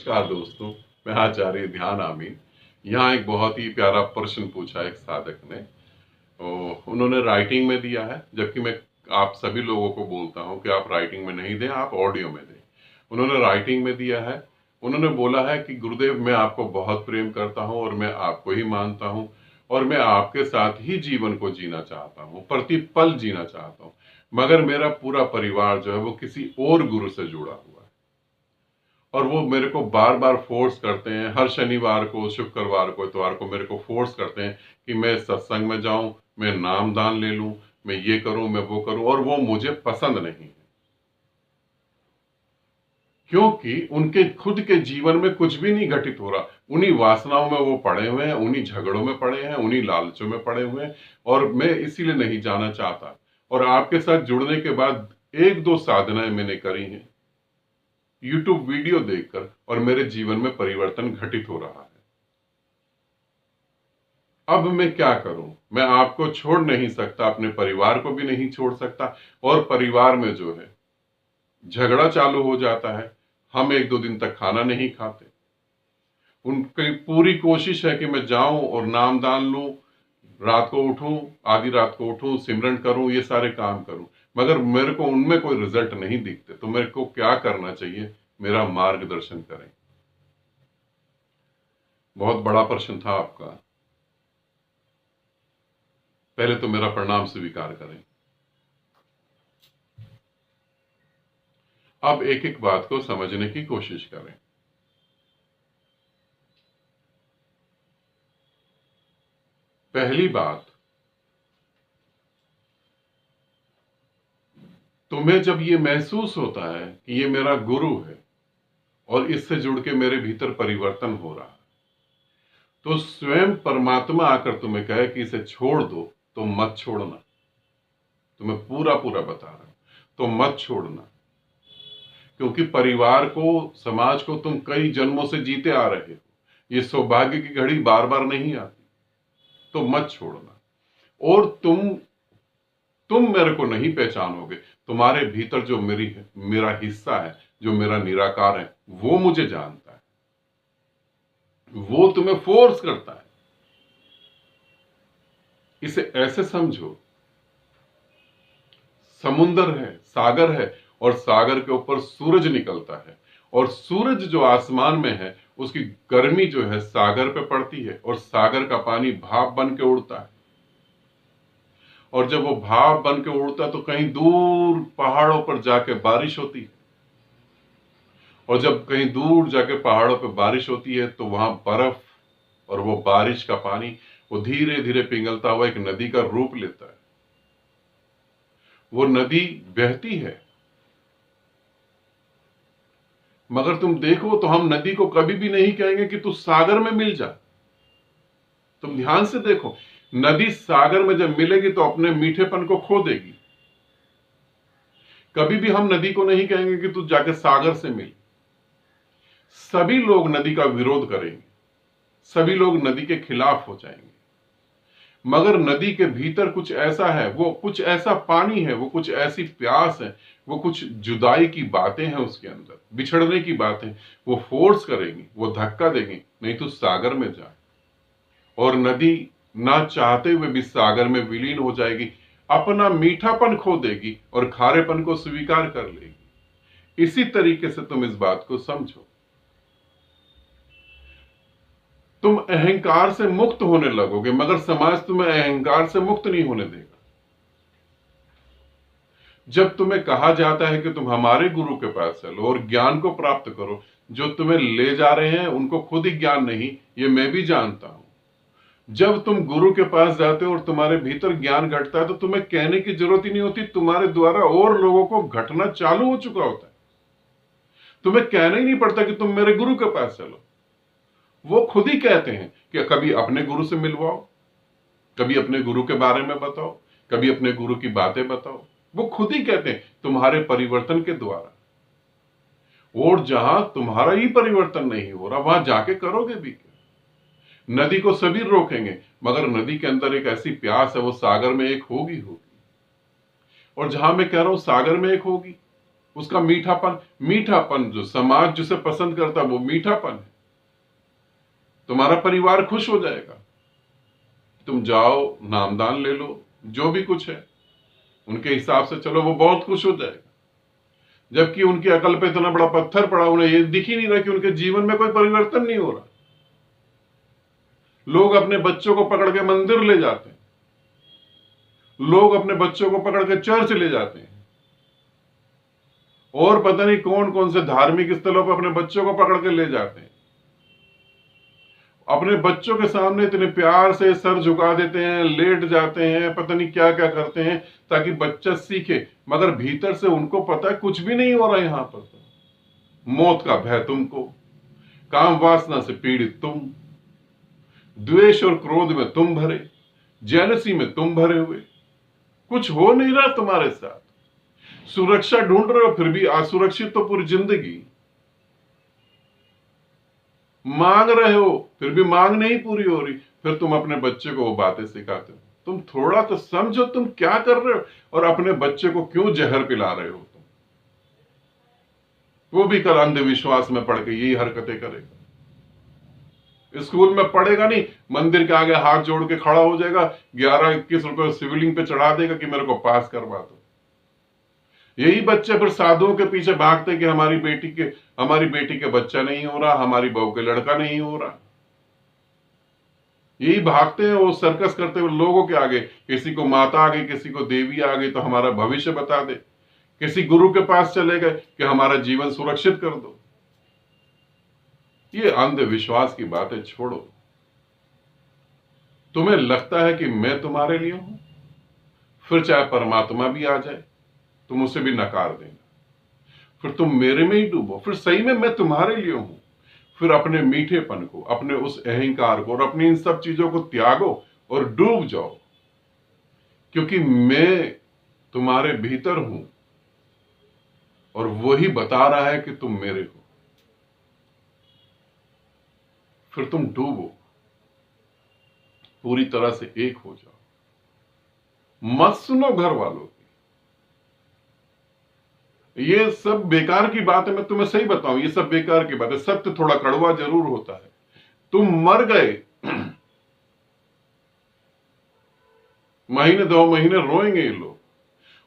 नमस्कार दोस्तों, मैं आचार्य ध्यान आमीन। यहाँ एक बहुत ही प्यारा प्रश्न पूछा एक साधक ने। उन्होंने राइटिंग में दिया है, जबकि मैं आप सभी लोगों को बोलता हूँ कि आप राइटिंग में नहीं दें, आप ऑडियो में दें। उन्होंने राइटिंग में दिया है। उन्होंने बोला है कि गुरुदेव, मैं आपको बहुत प्रेम करता हूँ और मैं आपको ही मानता हूँ और मैं आपके साथ ही जीवन को जीना चाहता हूँ, प्रतिपल जीना चाहता हूँ। मगर मेरा पूरा परिवार जो है वो किसी और गुरु से जुड़ा हुआ है और वो मेरे को बार बार फोर्स करते हैं। हर शनिवार को, शुक्रवार को, इतवार को मेरे को फोर्स करते हैं कि मैं सत्संग में जाऊं, मैं नाम दान ले लूं, मैं ये करूं, मैं वो करूं, और वो मुझे पसंद नहीं है, क्योंकि उनके खुद के जीवन में कुछ भी नहीं घटित हो रहा। उन्हीं वासनाओं में वो पड़े हुए हैं, उन्हीं झगड़ों में पड़े हैं, उन्हीं लालचों में पड़े हुए हैं, और मैं इसीलिए नहीं जाना चाहता। और आपके साथ जुड़ने के बाद एक दो साधनाएं मैंने करी हैं यूट्यूब वीडियो देखकर, और मेरे जीवन में परिवर्तन घटित हो रहा है। अब मैं क्या करूं? मैं आपको छोड़ नहीं सकता, अपने परिवार को भी नहीं छोड़ सकता, और परिवार में जो है झगड़ा चालू हो जाता है। हम एक दो दिन तक खाना नहीं खाते। उनकी पूरी कोशिश है कि मैं जाऊं और नाम दान लूं, रात को उठूं, आधी रात को उठूं, सिमरन करूं, ये सारे काम करूं, मगर मेरे को उनमें कोई रिजल्ट नहीं दिखते। तो मेरे को क्या करना चाहिए? मेरा मार्गदर्शन करें। बहुत बड़ा प्रश्न था आपका। पहले तो मेरा प्रणाम स्वीकार करें। अब एक एक बात को समझने की कोशिश करें। पहली बात, तुम्हें जब ये महसूस होता है कि ये मेरा गुरु है और इससे जुड़ के मेरे भीतर परिवर्तन हो रहा है, तो स्वयं परमात्मा आकर तुम्हें कहे कि इसे छोड़ दो, तो मत छोड़ना। तुम्हें पूरा पूरा बता रहा हूं, तो मत छोड़ना। क्योंकि परिवार को, समाज को तुम कई जन्मों से जीते आ रहे हो। ये सौभाग्य की घड़ी बार बार नहीं आती, तो मत छोड़ना। और तुम मेरे को नहीं पहचानोगे। तुम्हारे भीतर जो मेरा हिस्सा है, जो मेरा निराकार है, वो मुझे जानता है। वो तुम्हें फोर्स करता है। इसे ऐसे समझो, समुंदर है, सागर है, और सागर के ऊपर सूरज निकलता है, और सूरज जो आसमान में है उसकी गर्मी जो है सागर पे पड़ती है, और सागर का पानी भाप बन के उड़ता है। और जब वो भाप बन के उड़ता है तो कहीं दूर पहाड़ों पर जाके बारिश होती है, और जब कहीं दूर जाके पहाड़ों पर बारिश होती है तो वहां बर्फ और वो बारिश का पानी वो धीरे धीरे पिघलता हुआ एक नदी का रूप लेता है। वो नदी बहती है, मगर तुम देखो तो हम नदी को कभी भी नहीं कहेंगे कि तू सागर में मिल जा। तुम ध्यान से देखो, नदी सागर में जब मिलेगी तो अपने मीठेपन को खो देगी। कभी भी हम नदी को नहीं कहेंगे कि तू जाके सागर से मिल। सभी लोग नदी का विरोध करेंगे, सभी लोग नदी के खिलाफ हो जाएंगे, मगर नदी के भीतर कुछ ऐसा है, वो कुछ ऐसा पानी है, वो कुछ ऐसी प्यास है, वो कुछ जुदाई की बातें हैं उसके अंदर, बिछड़ने की बातें। वो फोर्स करेंगी, वो धक्का देंगी, नहीं तो सागर में जा। और नदी ना चाहते हुए भी सागर में विलीन हो जाएगी, अपना मीठापन खो देगी और खारेपन को स्वीकार कर लेगी। इसी तरीके से तुम इस बात को समझो। तुम अहंकार से मुक्त होने लगोगे, मगर समाज तुम्हें अहंकार से मुक्त नहीं होने देगा। जब तुम्हें कहा जाता है कि तुम हमारे गुरु के पास चलो और ज्ञान को प्राप्त करो, जो तुम्हें ले जा रहे हैं उनको खुद ही ज्ञान नहीं, ये मैं भी जानता हूं। जब तुम गुरु के पास जाते हो और तुम्हारे भीतर ज्ञान घटता है तो तुम्हें कहने की जरूरत ही नहीं होती, तुम्हारे द्वारा और लोगों को घटना चालू हो चुका होता है। तुम्हें कहना ही नहीं पड़ता कि तुम मेरे गुरु के पास चलो। वो खुद ही कहते हैं कि कभी अपने गुरु से मिलवाओ, कभी अपने गुरु के बारे में बताओ, कभी अपने गुरु की बातें बताओ। वो खुद ही कहते हैं तुम्हारे परिवर्तन के द्वारा। और जहां तुम्हारा ही परिवर्तन नहीं हो रहा, वहां जाके करोगे भी क्या? नदी को सभी रोकेंगे, मगर नदी के अंदर एक ऐसी प्यास है, वो सागर में एक होगी होगी। और जहां मैं कह रहा हूं सागर में एक होगी, उसका मीठापन, मीठापन जो समाज जिसे पसंद करता है वो मीठापन है। तुम्हारा परिवार खुश हो जाएगा। तुम जाओ, नामदान ले लो, जो भी कुछ है उनके हिसाब से चलो, वो बहुत खुश हो जाएगा। जबकि उनकी अकल पे इतना बड़ा पत्थर पड़ा, उन्हें ये दिख ही नहीं रहा कि उनके जीवन में कोई परिवर्तन नहीं हो रहा। लोग अपने बच्चों को पकड़ के मंदिर ले जाते हैं, लोग अपने बच्चों को पकड़ के चर्च ले जाते हैं, और पता नहीं कौन कौन से धार्मिक स्थलों पर अपने बच्चों को पकड़ के ले जाते हैं। अपने बच्चों के सामने इतने प्यार से सर झुका देते हैं, लेट जाते हैं, पता नहीं क्या क्या करते हैं ताकि बच्चा सीखे, मगर भीतर से उनको पता है कुछ भी नहीं हो रहा। यहां पर तो मौत का भय तुमको, काम वासना से पीड़ित तुम, द्वेष और क्रोध में तुम भरे, जेलसी में तुम भरे हुए, कुछ हो नहीं रहा तुम्हारे साथ। सुरक्षा ढूंढ रहे हो फिर भी असुरक्षित तो पूरी जिंदगी। मांग रहे हो फिर भी मांग नहीं पूरी हो रही, फिर तुम अपने बच्चे को वो बातें सिखाते हो। तुम थोड़ा तो समझो तुम क्या कर रहे हो, और अपने बच्चे को क्यों जहर पिला रहे हो तुम। वो भी कल अंधविश्वास में पड़ के यही हरकतें करेगा। स्कूल में पढ़ेगा नहीं, मंदिर के आगे हाथ जोड़ के खड़ा हो जाएगा, 11-21 रुपए सिविलिंग पे चढ़ा देगा कि मेरे को पास करवा दो। यही बच्चे फिर साधुओं के पीछे भागते कि हमारी बेटी के बच्चा नहीं हो रहा, हमारी बहू के लड़का नहीं हो रहा। यही भागते हैं वो सर्कस करते हुए लोगों के आगे, किसी को माता आ गई, किसी को देवी आ गई तो हमारा भविष्य बता दे, किसी गुरु के पास चले गए कि हमारा जीवन सुरक्षित कर दो। ये अंधविश्वास की बातें छोड़ो। तुम्हें लगता है कि मैं तुम्हारे लिए हूं, फिर चाहे परमात्मा भी आ जाए तुम उसे भी नकार देना, फिर तुम मेरे में ही डूबो, फिर सही में मैं तुम्हारे लिए हूं। फिर अपने मीठेपन को, अपने उस अहंकार को और अपनी इन सब चीजों को त्यागो और डूब जाओ, क्योंकि मैं तुम्हारे भीतर हूं और वही बता रहा है कि तुम मेरे हो। फिर तुम डूबो, पूरी तरह से एक हो जाओ। मत सुनो घर वालों की, ये सब बेकार की बात है। मैं तुम्हें सही बताऊं, ये सब बेकार की बात है। सत्य थोड़ा कड़वा जरूर होता है। तुम मर गए, महीने 2 महीने रोएंगे ये लोग,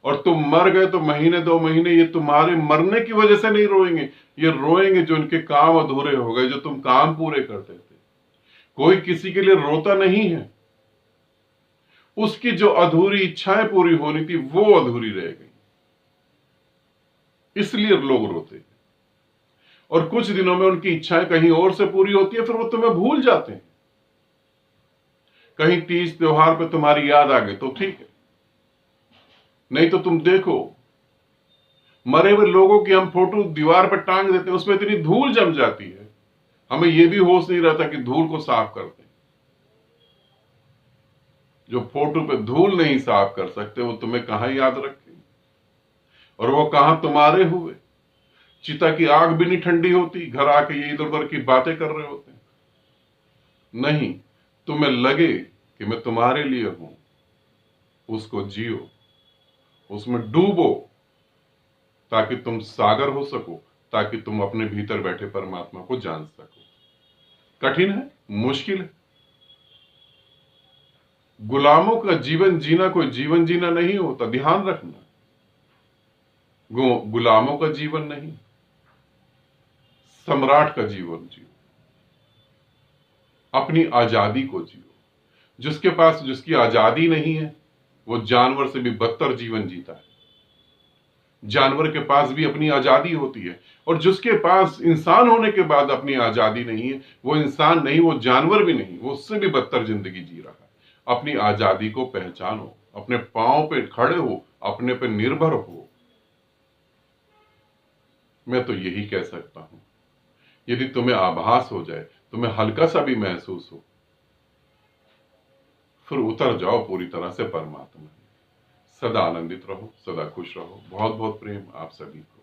और तुम मर गए तो महीने 2 महीने ये तुम्हारे मरने की वजह से नहीं रोएंगे, ये रोएंगे जो उनके काम अधूरे हो गए, जो तुम काम पूरे करते थे। कोई किसी के लिए रोता नहीं है, उसकी जो अधूरी इच्छाएं पूरी होनी थी वो अधूरी रह गई, इसलिए लोग रोते हैं। और कुछ दिनों में उनकी इच्छाएं कहीं और से पूरी होती है, फिर वो तुम्हें भूल जाते हैं। कहीं तीज त्योहार पे तुम्हारी याद आ गई तो ठीक है, नहीं तो तुम देखो मरे हुए लोगों की हम फोटो दीवार पर टांग देते हैं, उसमें इतनी धूल जम जाती है, हमें यह भी होश नहीं रहता कि धूल को साफ करते हैं। जो फोटो पे धूल नहीं साफ कर सकते वो तुम्हें कहां याद रखेंगे, और वो कहां तुम्हारे हुए। चिता की आग भी नहीं ठंडी होती, घर आके ये इधर उधर की बातें कर रहे होते हैं। नहीं, तुम्हें लगे कि मैं तुम्हारे लिए हूं, उसको जियो, उसमें डूबो, ताकि तुम सागर हो सको, ताकि तुम अपने भीतर बैठे परमात्मा को जान सको। कठिन है, मुश्किल है। गुलामों का जीवन जीना कोई जीवन जीना नहीं होता, ध्यान रखना। गुलामों का जीवन नहीं, सम्राट का जीवन जियो, अपनी आजादी को जियो। जिसके पास जिसकी आजादी नहीं है वो जानवर से भी बदतर जीवन जीता है। जानवर के पास भी अपनी आजादी होती है, और जिसके पास इंसान होने के बाद अपनी आजादी नहीं है वो इंसान नहीं, वो जानवर भी नहीं, वो उससे भी बदतर जिंदगी जी रहा है। अपनी आजादी को पहचानो, अपने पांव पे खड़े हो, अपने पे निर्भर हो। मैं तो यही कह सकता हूं। यदि तुम्हें आभास हो जाए, तुम्हें हल्का सा भी महसूस हो, फिर उतर जाओ पूरी तरह से परमात्मा में। सदा आनंदित रहो, सदा खुश रहो। बहुत बहुत प्रेम आप सभी को।